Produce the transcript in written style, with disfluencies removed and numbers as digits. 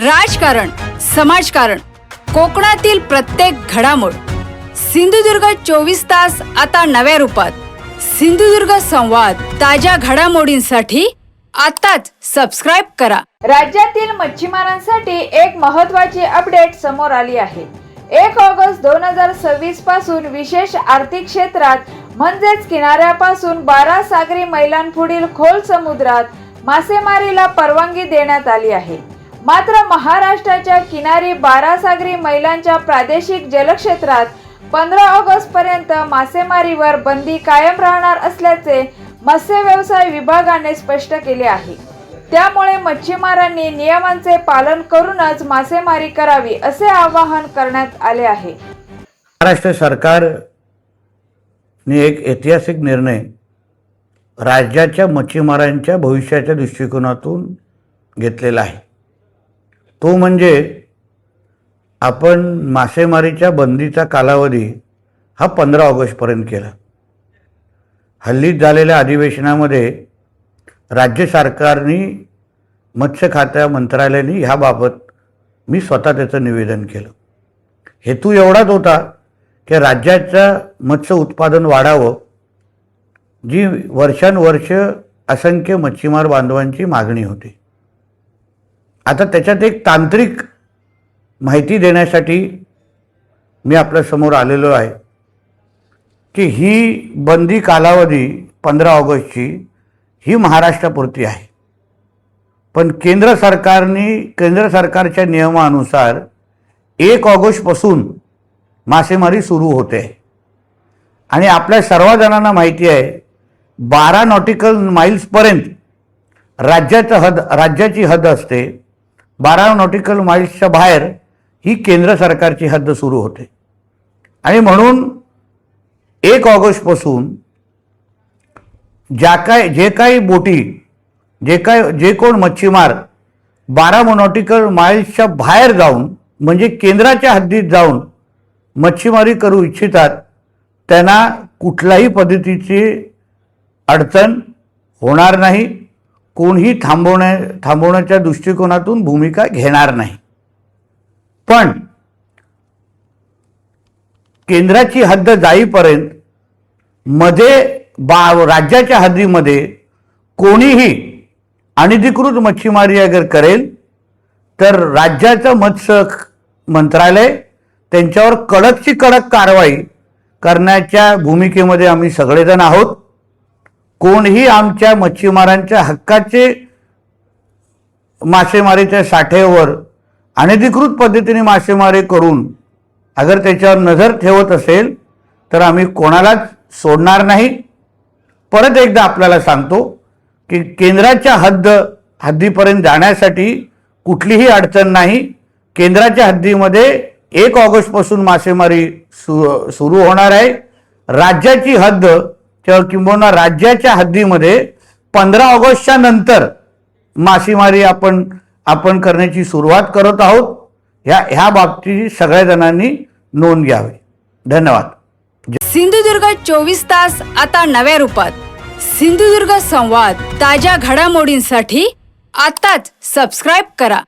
राजकारण, समाजकारण, कोकणातील प्रत्येक घडामोड. सिंधुदुर्ग 24 तास आता नव्या रूपात. सिंधुदुर्ग संवाद, ताज्या घडामोडींसाठी आताच सबस्क्राइब करा. राज्यातील मच्छीमारांसाठी एक महत्त्वाची अपडेट समोर आली आहे. 1 ऑगस्ट 2026 पासून विशेष आर्थिक क्षेत्रात म्हणजेच किनाऱ्यापासून 12 सागरी मैलांपुढील खोल समुद्रात मासेमारीला परवानगी देण्यात आली आहे. मात्र महाराष्ट्राच्या किनारी 12 सागरी मैलांच्या प्रादेशिक जलक्षेत्रात 15 ऑगस्ट पर्यंत मासेमारीवर बंदी कायम राहणार असल्याचे मत्स्य व्यवसाय विभागाने स्पष्ट केले आहे. त्यामुळे मच्छीमारांनी नियमांचे पालन करूनच मासेमारी करावी असे आवाहन करण्यात आले आहे. महाराष्ट्र सरकारने एक ऐतिहासिक निर्णय राज्याच्या मच्छीमारांच्या भविष्याच्या दृष्टिकोनातून घेतलेला आहे. तो म्हणजे आपण मासेमारीच्या बंदीचा कालावधी हा 15 ऑगस्टपर्यंत केला. हल्लीच झालेल्या अधिवेशनामध्ये राज्य सरकारने मत्स्य खात्या मंत्रालयाने ह्याबाबत मी स्वतः त्याचं निवेदन केलं. हेतू एवढाच होता की राज्याचं मत्स्य उत्पादन वाढावं, जी वर्षानुवर्ष असंख्य मच्छीमार बांधवांची मागणी होती. आता त्याच्यात एक तांत्रिक माहिती देण्यासाठी मी आपल्यासमोर आलेलो आहे की ही बंदी कालावधी 15 ऑगस्टची ही महाराष्ट्रापुरती आहे. पण केंद्र सरकारच्या नियमानुसार 1 ऑगस्टपासून मासेमारी सुरू होते आणि आपल्या सर्वजणांना माहिती आहे 12 नॉटिकल माइल्सपर्यंत राज्याची हद्द असते. 12 नॉटिकल माइल्सच्या बाहेर ही केंद्र सरकारची हद्द सुरू होते आणि म्हणून 1 ऑगस्टपासून जे काही बोटी जे कोण मच्छीमार 12 नॉटिकल माइल्सच्या बाहेर जाऊन म्हणजे केंद्राच्या हद्दीत जाऊन मच्छीमारी करू इच्छितात त्यांना कुठल्याही पद्धतीची अडचण होणार नाही. कोणीही थांबवण्याच्या दृष्टिकोनातून भूमिका घेणार नाही. पण केंद्राची हद्द जाईपर्यंत राज्याच्या हद्दीमध्ये कोणीही अनधिकृत मच्छीमारी अगर करेल तर राज्याचं मत्स्य मंत्रालय त्यांच्यावर कडकची कडक कारवाई करण्याच्या भूमिकेमध्ये आम्ही सगळेजण आहोत. कोणीही आमच्या मच्छीमारांच्या हक्काचे मासेमारीच्या साठेवर अनधिकृत पद्धतीने मासेमारी करून अगर त्याच्यावर नजर ठेवत असेल तर आम्ही कोणालाच सोडणार नाही. परत एकदा आपल्याला सांगतो की केंद्राच्या हद्दीपर्यंत जाण्यासाठी कुठलीही अडचण नाही. केंद्राच्या हद्दीमध्ये 1 ऑगस्टपासून मासेमारी सुरू होणार आहे. राज्याची हद्द किंबहुना राज्याच्या हद्दीमध्ये 15 ऑगस्टच्या नंतर मासेमारी आपण करण्याची सुरुवात करत आहोत. ह्या बाबतीत सगळ्या जणांनी नोंद घ्यावी. धन्यवाद. सिंधुदुर्ग 24 तास आता नव्या रूपात. सिंधुदुर्ग संवाद, ताज्या घडामोडींसाठी आताच सबस्क्राइब करा.